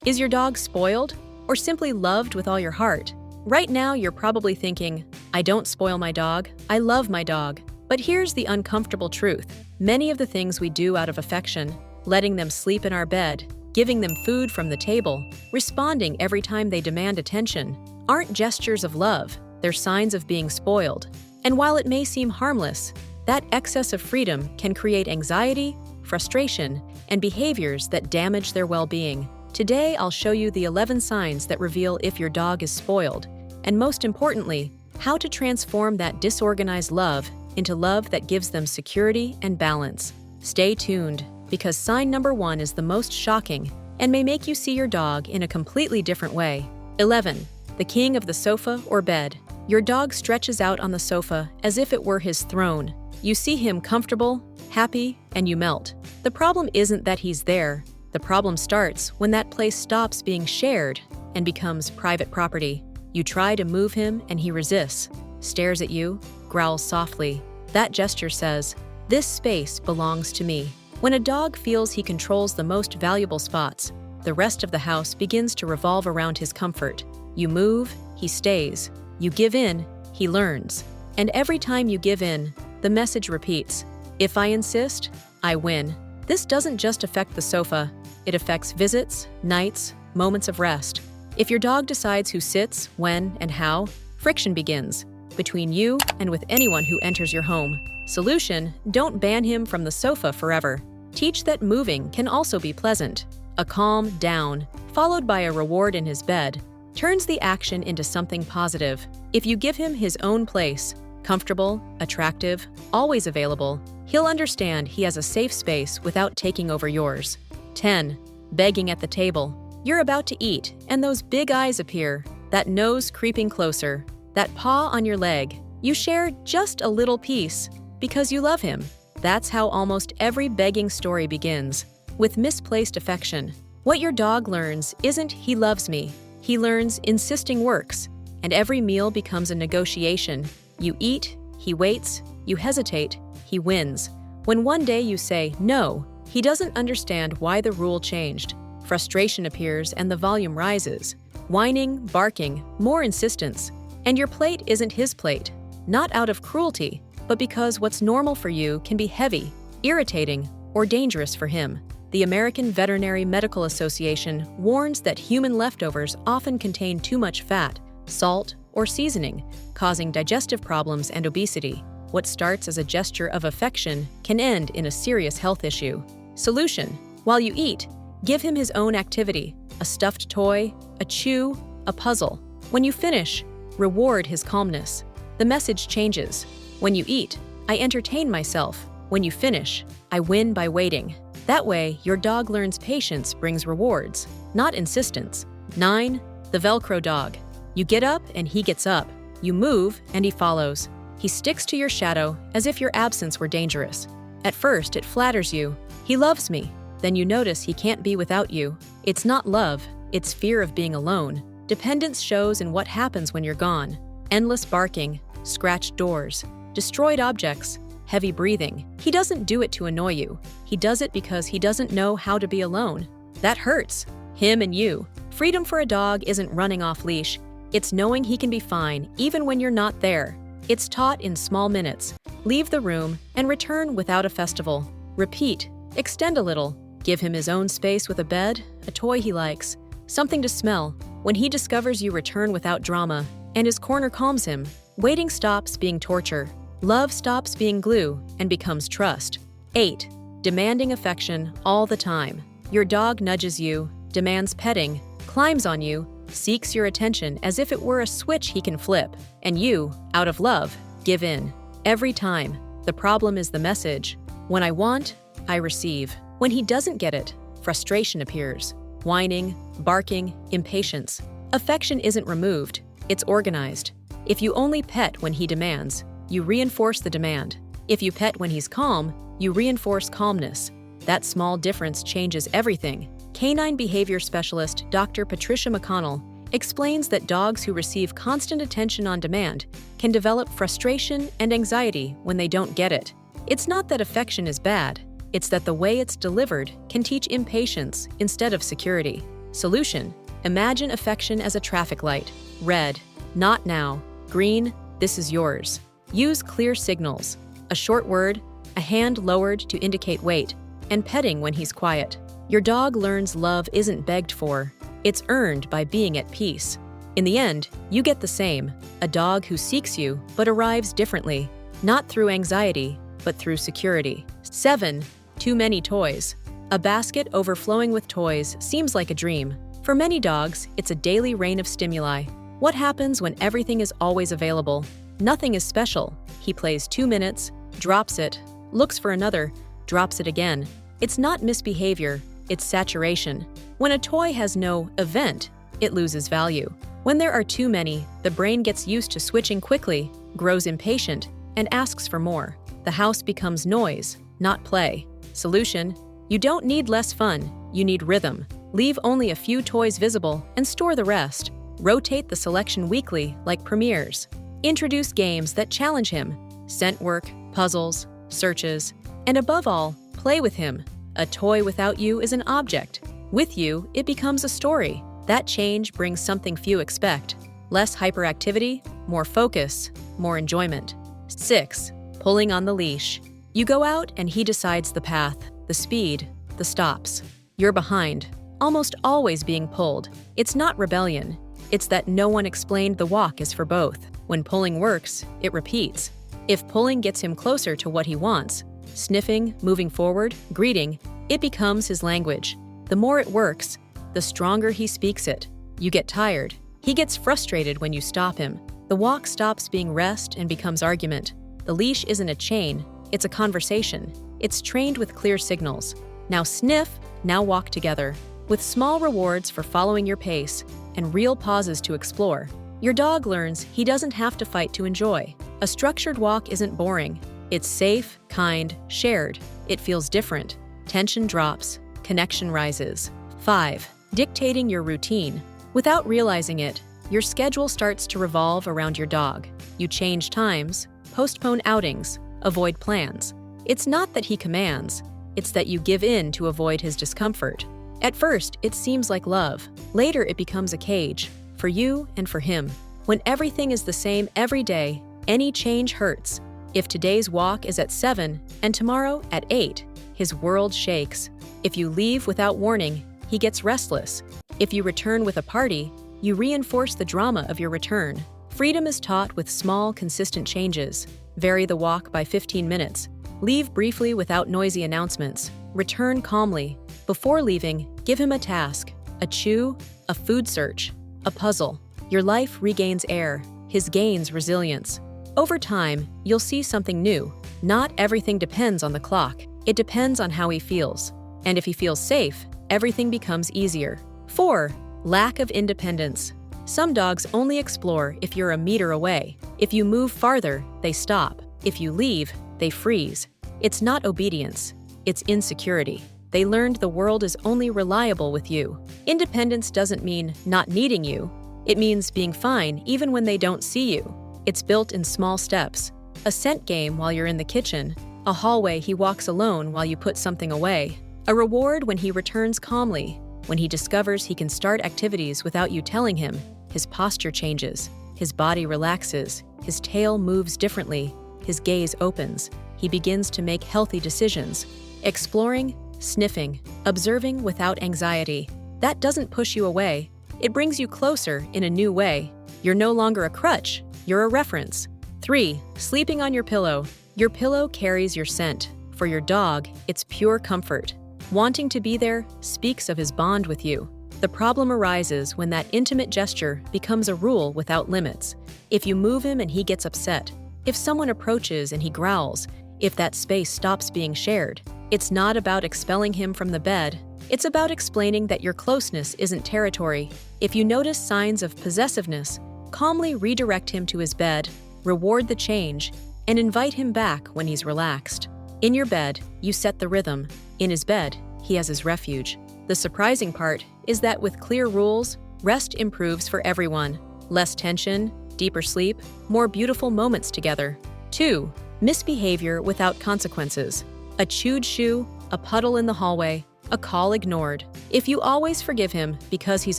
Is your dog spoiled or simply loved with all your heart? Right now, you're probably thinking, I don't spoil my dog, I love my dog. But here's the uncomfortable truth. Many of the things we do out of affection, letting them sleep in our bed, giving them food from the table, responding every time they demand attention, aren't gestures of love, they're signs of being spoiled. And while it may seem harmless, that excess of freedom can create anxiety, frustration, and behaviors that damage their well-being. Today, I'll show you the 11 signs that reveal if your dog is spoiled, and most importantly, how to transform that disorganized love into love that gives them security and balance. Stay tuned, because sign number 1 is the most shocking and may make you see your dog in a completely different way. 11. The king of the sofa or bed. Your dog stretches out on the sofa as if it were his throne. You see him comfortable, happy, and you melt. The problem isn't that he's there. The problem starts when that place stops being shared and becomes private property. You try to move him and he resists, stares at you, growls softly. That gesture says, "This space belongs to me." When a dog feels he controls the most valuable spots, the rest of the house begins to revolve around his comfort. You move, he stays. You give in, he learns. And every time you give in, the message repeats, "If I insist, I win." This doesn't just affect the sofa, it affects visits, nights, moments of rest. If your dog decides who sits, when, and how, friction begins between you and with anyone who enters your home. Solution: don't ban him from the sofa forever. Teach that moving can also be pleasant. A calm down, followed by a reward in his bed, turns the action into something positive. If you give him his own place, comfortable, attractive, always available, he'll understand he has a safe space without taking over yours. 10. Begging at the table. You're about to eat, and those big eyes appear, that nose creeping closer, that paw on your leg. You share just a little piece because you love him. That's how almost every begging story begins, with misplaced affection. What your dog learns isn't "he loves me." He learns insisting works, and every meal becomes a negotiation. You eat, he waits, you hesitate, he wins. When one day you say no, he doesn't understand why the rule changed. Frustration appears and the volume rises. Whining, barking, more insistence. And your plate isn't his plate, not out of cruelty, but because what's normal for you can be heavy, irritating, or dangerous for him. The American Veterinary Medical Association warns that human leftovers often contain too much fat, salt, or seasoning, causing digestive problems and obesity. What starts as a gesture of affection can end in a serious health issue. Solution: while you eat, give him his own activity, a stuffed toy, a chew, a puzzle. When you finish, reward his calmness. The message changes. When you eat, I entertain myself. When you finish, I win by waiting. That way, your dog learns patience brings rewards, not insistence. 9. The Velcro Dog. You get up and he gets up. You move and he follows. He sticks to your shadow as if your absence were dangerous. At first, it flatters you. He loves me. Then you notice he can't be without you. It's not love, it's fear of being alone. Dependence shows in what happens when you're gone. Endless barking, scratched doors, destroyed objects, heavy breathing. He doesn't do it to annoy you. He does it because he doesn't know how to be alone. That hurts. Him and you. Freedom for a dog isn't running off leash. It's knowing he can be fine even when you're not there. It's taught in small minutes. Leave the room and return without a festival. Repeat. Extend a little. Give him his own space with a bed, a toy he likes, something to smell. When he discovers you return without drama, and his corner calms him, waiting stops being torture. Love stops being glue and becomes trust. 8. Demanding affection all the time. Your dog nudges you, demands petting, climbs on you, seeks your attention as if it were a switch he can flip, and you, out of love, give in. Every time. The problem is the message. When I want, I receive. When he doesn't get it, frustration appears. Whining, barking, impatience. Affection isn't removed, it's organized. If you only pet when he demands, you reinforce the demand. If you pet when he's calm, you reinforce calmness. That small difference changes everything. Canine behavior specialist Dr. Patricia McConnell explains that dogs who receive constant attention on demand can develop frustration and anxiety when they don't get it. It's not that affection is bad, it's that the way it's delivered can teach impatience instead of security. Solution: imagine affection as a traffic light. Red, not now. Green, this is yours. Use clear signals. A short word, a hand lowered to indicate wait, and petting when he's quiet. Your dog learns love isn't begged for. It's earned by being at peace. In the end, you get the same, a dog who seeks you but arrives differently, not through anxiety, but through security. 7. Too many toys. A basket overflowing with toys seems like a dream. For many dogs, it's a daily rain of stimuli. What happens when everything is always available? Nothing is special. He plays 2 minutes, drops it, looks for another, drops it again. It's not misbehavior, it's saturation. When a toy has no event, it loses value. When there are too many, the brain gets used to switching quickly, grows impatient, and asks for more. The house becomes noise, not play. Solution: you don't need less fun, you need rhythm. Leave only a few toys visible and store the rest. Rotate the selection weekly like premieres. Introduce games that challenge him, scent work, puzzles, searches, and above all, play with him. A toy without you is an object. With you, it becomes a story. That change brings something few expect. Less hyperactivity, more focus, more enjoyment. 6. Pulling on the leash. You go out and he decides the path, the speed, the stops. You're behind, almost always being pulled. It's not rebellion. It's that no one explained the walk is for both. When pulling works, it repeats. If pulling gets him closer to what he wants, sniffing, moving forward, greeting, it becomes his language. The more it works, the stronger he speaks it. You get tired. He gets frustrated when you stop him. The walk stops being rest and becomes argument. The leash isn't a chain, it's a conversation. It's trained with clear signals. Now sniff, now walk together. With small rewards for following your pace and real pauses to explore, your dog learns he doesn't have to fight to enjoy. A structured walk isn't boring. It's safe, kind, shared. It feels different. Tension drops, connection rises. 5. Dictating your routine. Without realizing it, your schedule starts to revolve around your dog. You change times, postpone outings, avoid plans. It's not that he commands, it's that you give in to avoid his discomfort. At first, it seems like love. Later, it becomes a cage, for you and for him. When everything is the same every day, any change hurts. If today's walk is at 7 and tomorrow at 8, his world shakes. If you leave without warning, he gets restless. If you return with a party, you reinforce the drama of your return. Freedom is taught with small, consistent changes. Vary the walk by 15 minutes. Leave briefly without noisy announcements. Return calmly. Before leaving, give him a task, a chew, a food search, a puzzle. Your life regains air. His gains resilience. Over time, you'll see something new. Not everything depends on the clock. It depends on how he feels. And if he feels safe, everything becomes easier. 4. Lack of independence. Some dogs only explore if you're a meter away. If you move farther, they stop. If you leave, they freeze. It's not obedience, it's insecurity. They learned the world is only reliable with you. Independence doesn't mean not needing you. It means being fine even when they don't see you. It's built in small steps. A scent game while you're in the kitchen. A hallway he walks alone while you put something away. A reward when he returns calmly. When he discovers he can start activities without you telling him, his posture changes. His body relaxes. His tail moves differently. His gaze opens. He begins to make healthy decisions. Exploring, sniffing, observing without anxiety. That doesn't push you away. It brings you closer in a new way. You're no longer a crutch, you're a reference. 3. Sleeping on your pillow. Your pillow carries your scent. For your dog, it's pure comfort. Wanting to be there speaks of his bond with you. The problem arises when that intimate gesture becomes a rule without limits. If you move him and he gets upset, if someone approaches and he growls, if that space stops being shared, it's not about expelling him from the bed. It's about explaining that your closeness isn't territory. If you notice signs of possessiveness, calmly redirect him to his bed, reward the change, and invite him back when he's relaxed. In your bed, you set the rhythm. In his bed, he has his refuge. The surprising part is that with clear rules, rest improves for everyone. Less tension, deeper sleep, more beautiful moments together. 2. Misbehavior without consequences. A chewed shoe, a puddle in the hallway, a call ignored. If you always forgive him because he's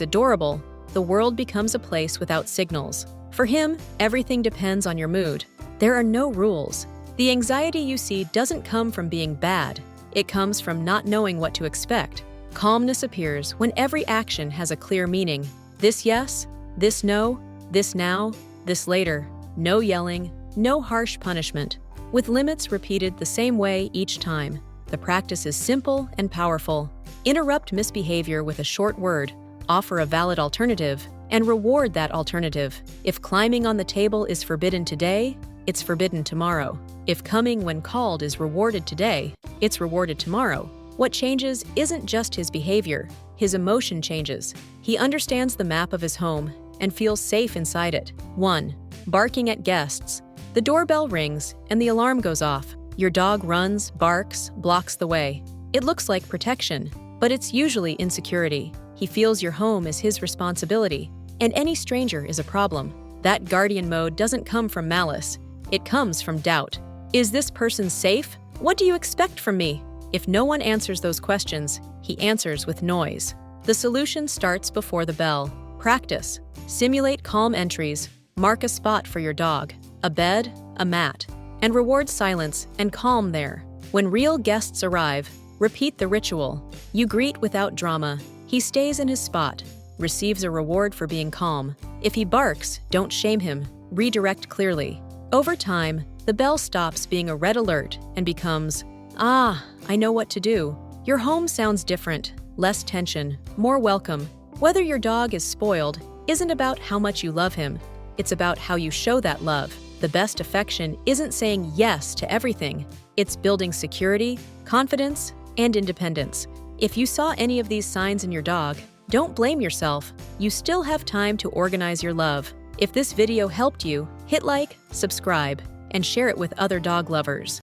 adorable, the world becomes a place without signals. For him, everything depends on your mood. There are no rules. The anxiety you see doesn't come from being bad. It comes from not knowing what to expect. Calmness appears when every action has a clear meaning. This yes, this no, this now, this later. No yelling, no harsh punishment. With limits repeated the same way each time. The practice is simple and powerful. Interrupt misbehavior with a short word, offer a valid alternative, and reward that alternative. If climbing on the table is forbidden today, it's forbidden tomorrow. If coming when called is rewarded today, it's rewarded tomorrow. What changes isn't just his behavior, his emotion changes. He understands the map of his home and feels safe inside it. 1. Barking at guests. The doorbell rings and the alarm goes off. Your dog runs, barks, blocks the way. It looks like protection, but it's usually insecurity. He feels your home is his responsibility, and any stranger is a problem. That guardian mode doesn't come from malice. It comes from doubt. Is this person safe? What do you expect from me? If no one answers those questions, he answers with noise. The solution starts before the bell. Practice. Simulate calm entries. Mark a spot for your dog, a bed, a mat, and reward silence and calm there. When real guests arrive, repeat the ritual. You greet without drama. He stays in his spot, receives a reward for being calm. If he barks, don't shame him. Redirect clearly. Over time, the bell stops being a red alert and becomes, "Ah, I know what to do." Your home sounds different, less tension, more welcome. Whether your dog is spoiled isn't about how much you love him. It's about how you show that love. The best affection isn't saying yes to everything. It's building security, confidence, and independence. If you saw any of these signs in your dog, don't blame yourself. You still have time to organize your love. If this video helped you, hit like, subscribe, and share it with other dog lovers.